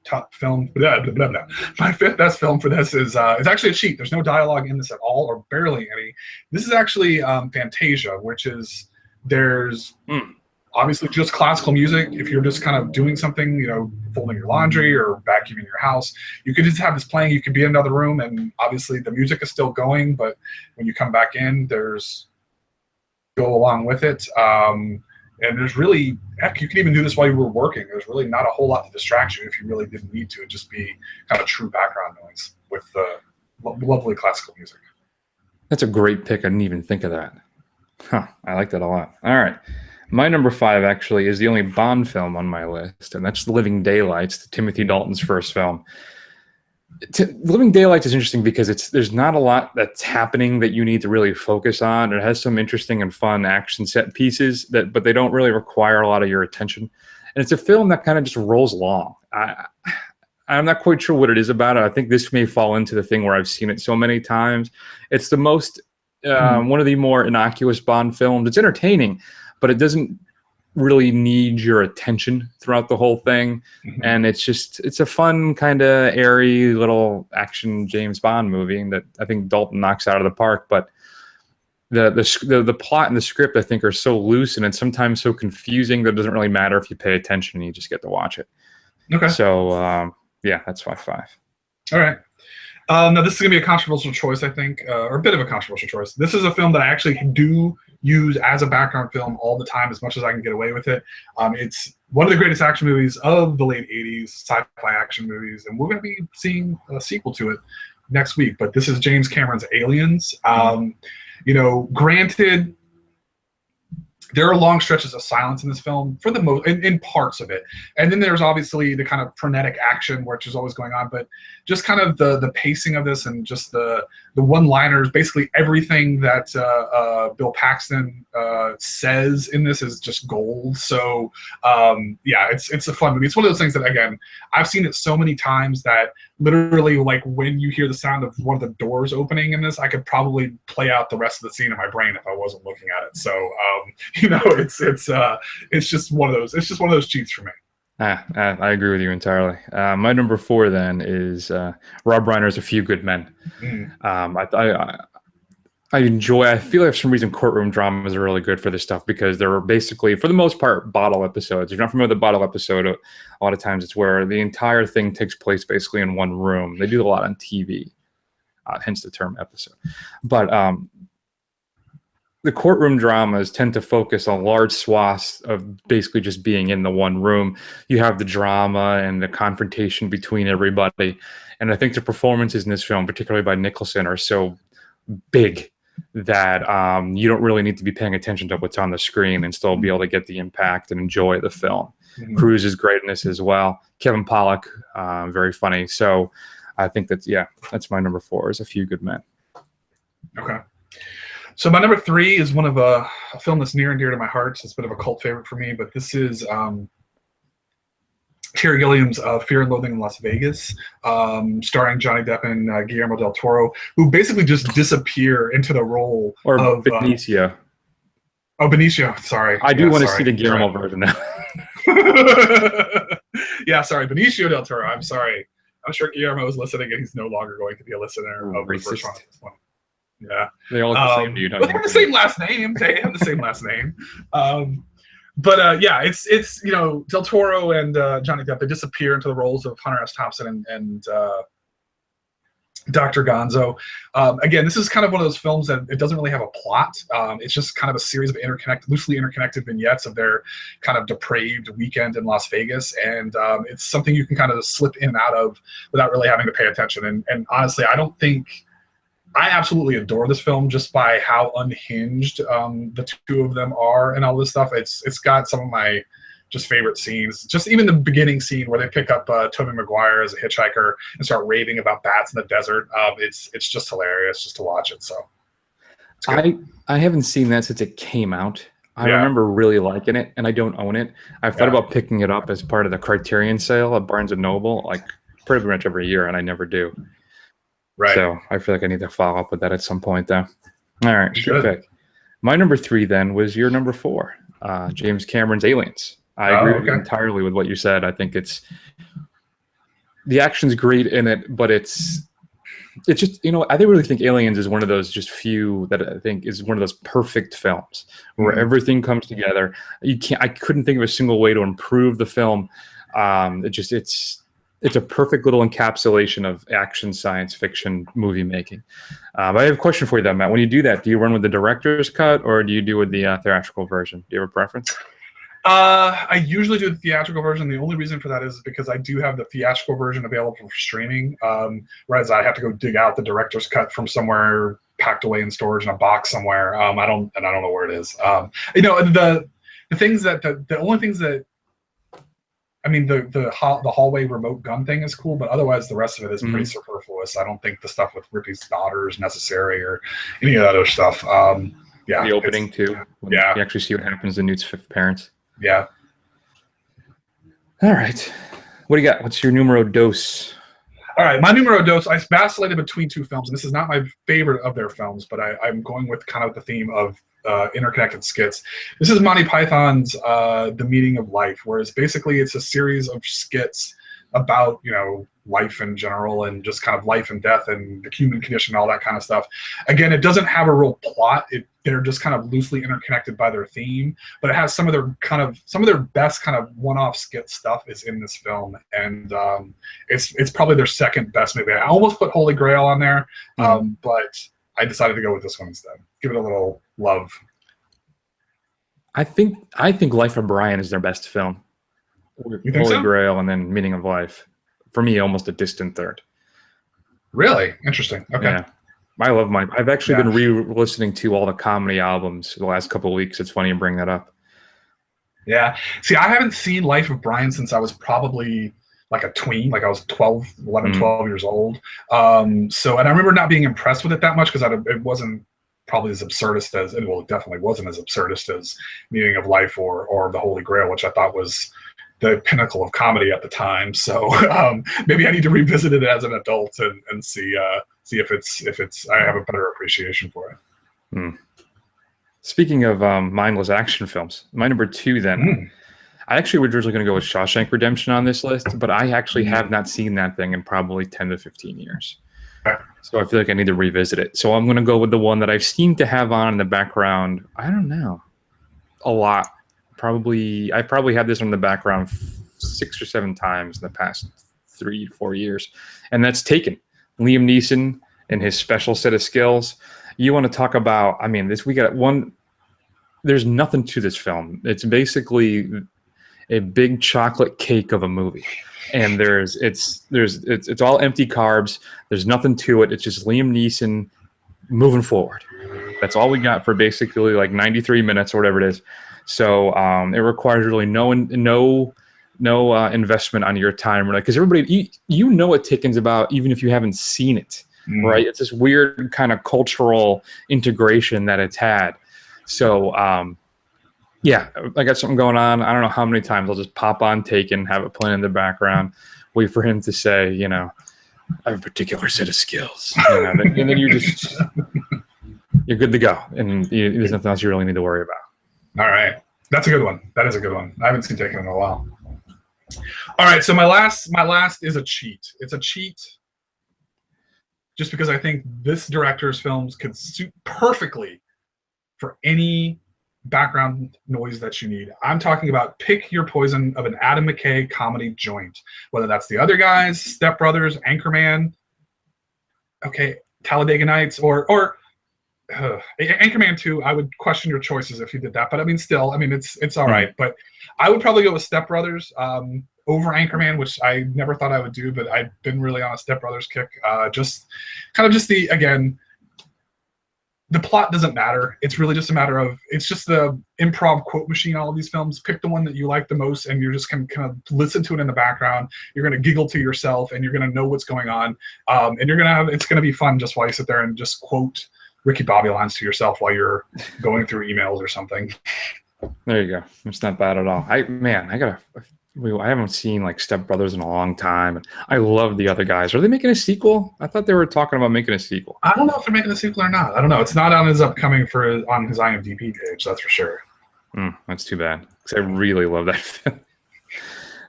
Speaker 2: top film. Blah, blah, blah, blah. My 5th best film for this is it's actually a cheat. There's no dialogue in this at all, or barely any. This is actually Fantasia, which is there's obviously just classical music. If you're just kind of doing something, folding your laundry or vacuuming your house, you could just have this playing. You could be in another room, and obviously the music is still going, but when you come back in, there's go along with it. And there's really, heck, you can even do this while you were working. There's really not a whole lot to distract you if you really didn't need to. It'd just be kind of true background noise with the lovely classical music.
Speaker 1: That's a great pick. I didn't even think of that. I like that a lot. All right. My number 5 actually is the only Bond film on my list, and that's Living Daylights, Timothy Dalton's first film. Living Daylights is interesting because there's not a lot that's happening that you need to really focus on. It has some interesting and fun action set pieces but they don't really require a lot of your attention. And it's a film that kind of just rolls along. I'm not quite sure what it is about it. I think this may fall into the thing where I've seen it so many times. It's the most one of the more innocuous Bond films. It's entertaining, but it doesn't really need your attention throughout the whole thing. And it's a fun kind of airy little action James Bond movie that I think Dalton knocks out of the park. But the plot and the script, I think, are so loose and it's sometimes so confusing that it doesn't really matter if you pay attention and you just get to watch it.
Speaker 2: Okay.
Speaker 1: So yeah, that's my 5.
Speaker 2: All right. Now this is gonna be a controversial choice, I think, or a bit of a controversial choice. This is a film that I actually do use as a background film all the time, as much as I can get away with it. It's one of the greatest action movies of the late 80s, sci-fi action movies, and we're going to be seeing a sequel to it next week. But this is James Cameron's Aliens. Granted, there are long stretches of silence in this film for the most, in parts of it, and then there's obviously the kind of frenetic action which is always going on. But just kind of the pacing of this and just the one-liners, basically everything that Bill Paxton says in this is just gold. So yeah, it's a fun movie. It's one of those things that, again, I've seen it so many times that literally, like, when you hear the sound of one of the doors opening in this, I could probably play out the rest of the scene in my brain if I wasn't looking at it. So it's just one of those. It's just one of those cheats for me.
Speaker 1: I agree with you entirely. My number 4 then is Rob Reiner's A Few Good Men. I feel like for some reason courtroom dramas are really good for this stuff because they're basically, for the most part, bottle episodes. If you're not familiar with the bottle episode, a lot of times it's where the entire thing takes place basically in one room. They do a lot on TV, hence the term episode. But the courtroom dramas tend to focus on large swaths of basically just being in the one room. You have the drama and the confrontation between everybody. And I think the performances in this film, particularly by Nicholson, are so big that you don't really need to be paying attention to what's on the screen and still be able to get the impact and enjoy the film.
Speaker 2: Mhm.
Speaker 1: Cruise is great in this as well. Kevin Pollak, very funny. So I think that's my number 4 is A Few Good Men.
Speaker 2: Okay. So my number 3 is one of a film that's near and dear to my heart. It's a bit of a cult favorite for me, but this is Terry Gilliam's Fear and Loathing in Las Vegas, starring Johnny Depp and Guillermo del Toro, who basically just disappear into the role of
Speaker 1: Benicio.
Speaker 2: Benicio. Sorry,
Speaker 1: I do want to see the Guillermo version now.
Speaker 2: Yeah, sorry, Benicio del Toro. I'm sorry. I'm sure Guillermo is listening, and he's no longer going to be a listener of the first one. Yeah,
Speaker 1: they all look the same to you.
Speaker 2: But they have the same last name. They have the same last name. Yeah, it's Del Toro and Johnny Depp. They disappear into the roles of Hunter S. Thompson and Dr. Gonzo. Again, this is kind of one of those films that it doesn't really have a plot. It's just kind of a series of loosely interconnected vignettes of their kind of depraved weekend in Las Vegas, and it's something you can kind of slip in and out of without really having to pay attention. And honestly, I absolutely adore this film just by how unhinged the two of them are and all this stuff. It's got some of my just favorite scenes. Just even the beginning scene where they pick up Tobey Maguire as a hitchhiker and start raving about bats in the desert. It's just hilarious just to watch it. So
Speaker 1: I haven't seen that since it came out. I remember really liking it, and I don't own it. I've thought about picking it up as part of the Criterion sale at Barnes & Noble, like pretty much every year, and I never do.
Speaker 2: Right.
Speaker 1: So I feel like I need to follow up with that at some point, though. All right, good pick. My number 3 then was your number 4, James Cameron's Aliens. I agree entirely with what you said. I think the action's great in it, but it's just, I really think Aliens is one of those just few that I think is one of those perfect films where everything comes together. I couldn't think of a single way to improve the film. It's a perfect little encapsulation of action, science fiction, movie making. I have a question for you, though, Matt. When you do that, do you run with the director's cut or do you do with the theatrical version? Do you have a preference?
Speaker 2: I usually do the theatrical version. The only reason for that is because I do have the theatrical version available for streaming, whereas I have to go dig out the director's cut from somewhere packed away in storage in a box somewhere. I don't know where it is. The only things that I mean, the hallway remote gun thing is cool, but otherwise the rest of it is pretty superfluous. I don't think the stuff with Ripley's daughter is necessary or any of that other stuff.
Speaker 1: The opening too. You actually see what happens to Newt's fifth parents.
Speaker 2: Yeah.
Speaker 1: All right. What do you got? What's your numero dos?
Speaker 2: All right, my numero dos, I vacillated between two films, and this is not my favorite of their films, but I'm going with kind of the theme of interconnected skits. This is Monty Python's The Meaning of Life, whereas basically it's a series of skits about, life in general and just kind of life and death and the human condition, all that kind of stuff. Again, it doesn't have a real plot. They're just kind of loosely interconnected by their theme, but it has some of their best kind of one-off skit stuff is in this film, and it's probably their second best movie. I almost put Holy Grail on there, but I decided to go with this one instead. Give it a little love.
Speaker 1: I think Life of Brian is their best film.
Speaker 2: You think
Speaker 1: Holy
Speaker 2: so?
Speaker 1: Grail and then Meaning of Life. For me, almost a distant third.
Speaker 2: Really? Interesting. Okay.
Speaker 1: Yeah. I love mine. I've actually been re-listening to all the comedy albums the last couple of weeks. It's funny you bring that up.
Speaker 2: Yeah. See, I haven't seen Life of Brian since I was probably like a tween, like I was 12 years old. And I remember not being impressed with it that much because it wasn't probably as absurdist as, it definitely wasn't as absurdist as Meaning of Life or The Holy Grail, which I thought was the pinnacle of comedy at the time. So maybe I need to revisit it as an adult and see if it's I have a better appreciation for it.
Speaker 1: Speaking of mindless action films, my number 2 then. I actually was originally going to go with Shawshank Redemption on this list, but I actually have not seen that thing in probably 10 to 15 years. So I feel like I need to revisit it. So I'm going to go with the one that I've seemed to have on in the background, I don't know, a lot. I probably had this on the background 6 or 7 times in the past 3 to 4 years, and that's Taken. Liam Neeson and his special set of skills. You want to talk about? I mean, we got one. There's nothing to this film. It's basically a big chocolate cake of a movie, and it's all empty carbs. There's nothing to it. It's just Liam Neeson moving forward. That's all we got for basically like 93 minutes or whatever it is. So it requires really no investment on your time, right? Because everybody, you know what Ticken's about, even if you haven't seen it, right? It's this weird kind of cultural integration that it's had. So yeah, I got something going on. I don't know how many times I'll just pop on Taken, have it playing in the background, wait for him to say, you know, I have a particular set of skills, you know, and then you're good to go, and there's nothing else you really need to worry about.
Speaker 2: All right, that's a good one. That is a good one. I haven't seen Taken in a while. All right, so my last is a cheat. It's a cheat just because I think this director's films could suit perfectly for any background noise that you need. I'm talking about Pick Your Poison of an Adam McKay comedy joint, whether that's The Other Guys, Step Brothers, Anchorman, okay, Talladega Nights, or Anchorman 2. I would question your choices if you did that, but I mean, still, I mean, it's all right. But I would probably go with Step Brothers over Anchorman, which I never thought I would do, but I've been really on a Step Brothers kick. Just the plot doesn't matter. It's really just a matter of, it's just the improv quote machine, all of these films. Pick the one that you like the most, and you're just going to kind of listen to it in the background. You're going to giggle to yourself, and you're going to know what's going on. And it's going to be fun just while you sit there and just quote Ricky Bobby lines to yourself while you're going through emails or something.
Speaker 1: There you go. It's not bad at all. I haven't seen like Step Brothers in a long time. I love The Other Guys. Are they making a sequel? I thought they were talking about making a sequel.
Speaker 2: I don't know if they're making a sequel or not. I don't know. It's not on his upcoming on his IMDb page. That's for sure.
Speaker 1: That's too bad, because I really love that film.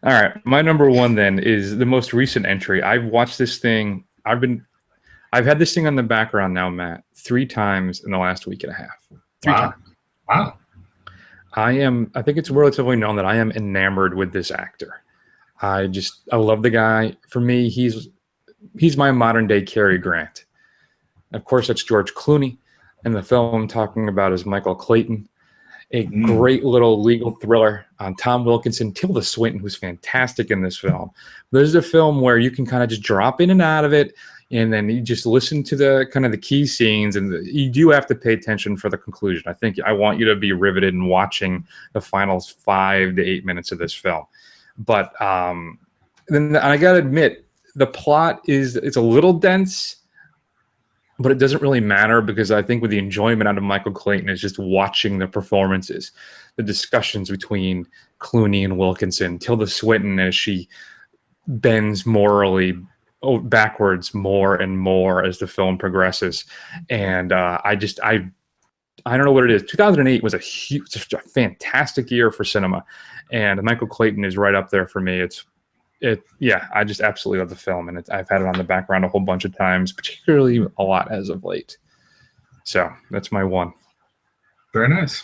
Speaker 1: All right, my number one then is the most recent entry. I've watched this thing. I've had this thing on the background now, Matt, 3 times in the last week and a half. 3 times.
Speaker 2: Wow.
Speaker 1: I think it's relatively known that I am enamored with this actor. I love the guy. For me, he's my modern day Cary Grant. Of course, it's George Clooney. And the film I'm talking about is Michael Clayton. A great little legal thriller on Tom Wilkinson, Tilda Swinton, who's fantastic in this film. This is a film where you can kind of just drop in and out of it, and then you just listen to the kind of the key scenes, and you do have to pay attention for the conclusion. I want you to be riveted in watching the final 5 to 8 minutes of this film. But then I got to admit, the plot it's a little dense, but it doesn't really matter, because I think with the enjoyment out of Michael Clayton is just watching the performances, the discussions between Clooney and Wilkinson, Tilda Swinton as she bends morally backwards more and more as the film progresses. And I don't know what it is. 2008 was a fantastic year for cinema, and Michael Clayton is right up there for me. I just absolutely love the film, and I've had it on the background a whole bunch of times, particularly a lot as of late. So that's my one.
Speaker 2: Very nice.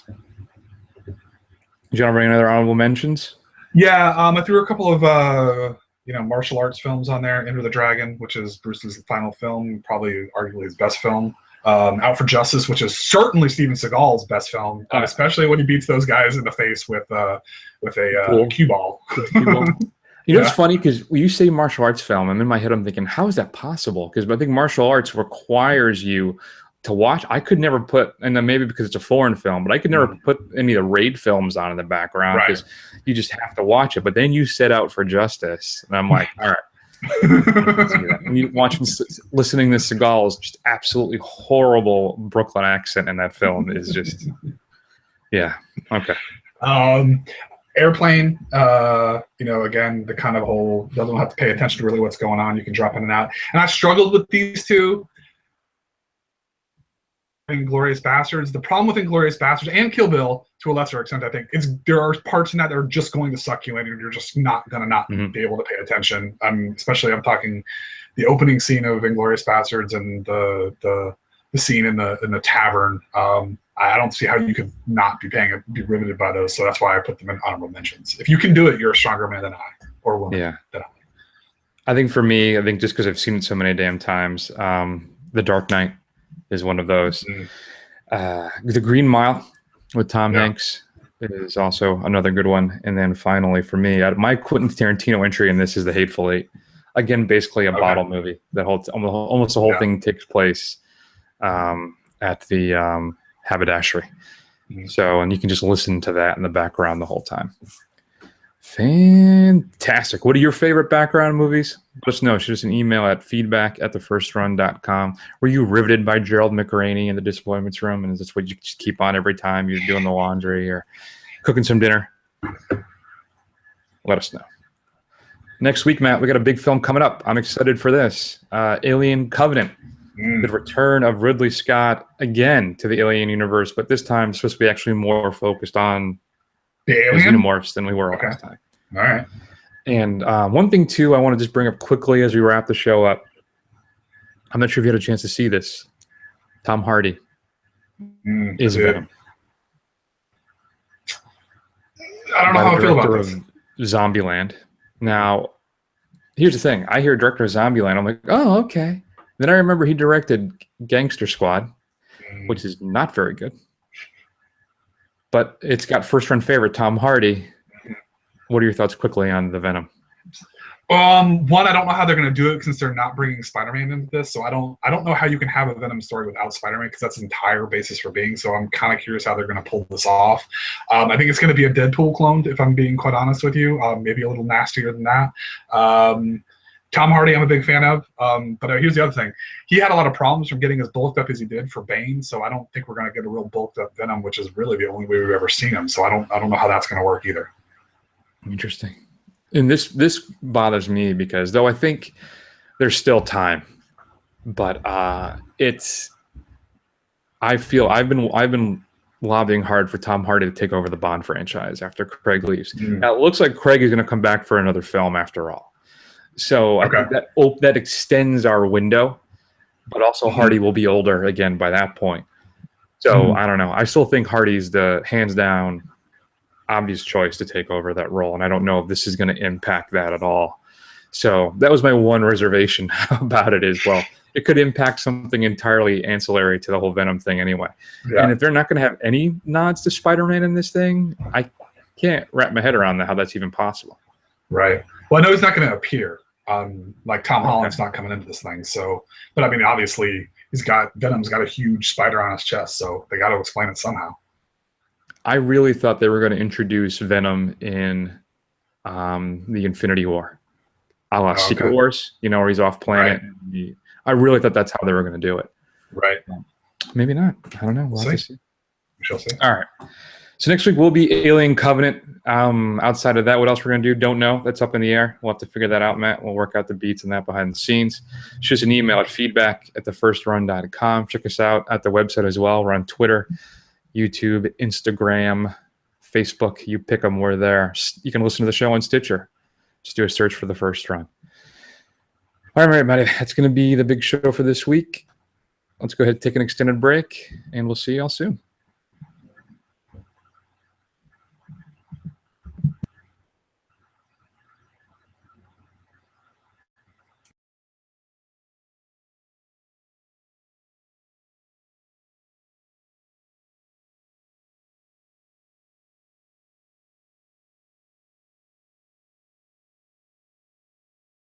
Speaker 1: Do you have any other honorable mentions?
Speaker 2: Yeah, I threw a couple of martial arts films on there. Enter the Dragon, which is Bruce's final film, probably arguably his best film. Out for Justice, which is certainly Steven Seagal's best film, especially when he beats those guys in the face with a cue ball.
Speaker 1: You know, it's funny, because when you say martial arts film, I'm in my head, I'm thinking, how is that possible? Because I think martial arts requires you to watch. I could never put, and then maybe because it's a foreign film, but I could never put any of the Raid films on in the background, because you just have to watch it. But then you set Out for Justice, and I'm like, all right. And you listening to Seagal's just absolutely horrible Brooklyn accent in that film is just, yeah, okay.
Speaker 2: Airplane, again, the kind of whole doesn't have to pay attention to really what's going on. You can drop in and out. And I struggled with these two. Inglourious Bastards. The problem with Inglourious Bastards and Kill Bill, to a lesser extent, I think, is there are parts in that are just going to suck you in, and you're just not going to not be able to pay attention. Especially I'm talking the opening scene of Inglourious Bastards and the scene in the tavern. I don't see how you could not be riveted by those. So that's why I put them in honorable mentions. If you can do it, you're a stronger man than I, or woman than I.
Speaker 1: I think for me, just because I've seen it so many damn times, The Dark Knight. is one of those.
Speaker 2: Mm-hmm.
Speaker 1: The Green Mile with Tom Hanks is also another good one. And then finally, for me, my Quentin Tarantino entry in this is The Hateful Eight. Again, basically a bottle movie. That almost the whole thing takes place at the haberdashery.
Speaker 2: Mm-hmm.
Speaker 1: So, and you can just listen to that in the background the whole time. Fantastic. What are your favorite background movies? Let us know. Shoot us an email at feedback@thefirstrun.com. Were you riveted by Gerald McRaney in The Disappointments Room? And is this what you just keep on every time you're doing the laundry or cooking some dinner? Let us know. Next week, Matt, we got a big film coming up. I'm excited for this. Alien Covenant. The return of Ridley Scott again to the Alien universe, but this time it's supposed to be actually more focused on
Speaker 2: the
Speaker 1: xenomorphs than we were last time.
Speaker 2: All right.
Speaker 1: And one thing, too, I want to just bring up quickly as we wrap the show up. I'm not sure if you had a chance to see this. Tom Hardy is Venom.
Speaker 2: I don't know how I feel about this.
Speaker 1: Zombieland. Now, here's the thing. I hear director of Zombieland. I'm like, oh, okay. Then I remember he directed Gangster Squad, which is not very good. But it's got first-run favorite Tom Hardy. What are your thoughts quickly on the Venom?
Speaker 2: One, I don't know how they're going to do it since they're not bringing Spider-Man into this. So I don't know how you can have a Venom story without Spider-Man because that's the entire basis for being. So I'm kind of curious how they're going to pull this off. I think it's going to be a Deadpool clone, if I'm being quite honest with you. Maybe a little nastier than that. Tom Hardy, I'm a big fan of. But here's the other thing. He had a lot of problems from getting as bulked up as he did for Bane. So I don't think we're going to get a real bulked up Venom, which is really the only way we've ever seen him. So I don't know how that's going to work either. Interesting.
Speaker 1: And this bothers me because though I think there's still time, but I feel I've been lobbying hard for Tom Hardy to take over the Bond franchise after Craig leaves. Now it looks like Craig is going to come back for another film after all. So I think that extends our window, but also Hardy will be older again by that point. So I don't know. I still think Hardy's the hands down obvious choice to take over that role, and I don't know if this is going to impact that at all. So that was my one reservation about it as well. It could impact something entirely ancillary to the whole Venom thing anyway. Yeah. And if they're not going to have any nods to Spider-Man in this thing, I can't wrap my head around how that's even possible.
Speaker 2: Right. Well, I know he's not going to appear. Like Tom Holland's not coming into this thing. So, but I mean, obviously Venom's got a huge spider on his chest, so they got to explain it somehow.
Speaker 1: I really thought they were going to introduce Venom in the Infinity War, a la Secret Wars, where he's off planet. Right. I really thought that's how they were going to do it.
Speaker 2: Right.
Speaker 1: Maybe not. I don't know. We'll have to see.
Speaker 2: We shall see.
Speaker 1: All right. So next week will be Alien Covenant. Outside of that, what else we're going to do? Don't know. That's up in the air. We'll have to figure that out, Matt. We'll work out the beats and that behind the scenes. Shoot us an email at feedback@thefirstrun.com. Check us out at the website as well. We're on Twitter, YouTube, Instagram, Facebook. You pick them. We're there. You can listen to the show on Stitcher. Just do a search for The First Run. All right, everybody. That's going to be the big show for this week. Let's go ahead and take an extended break, and we'll see y'all soon.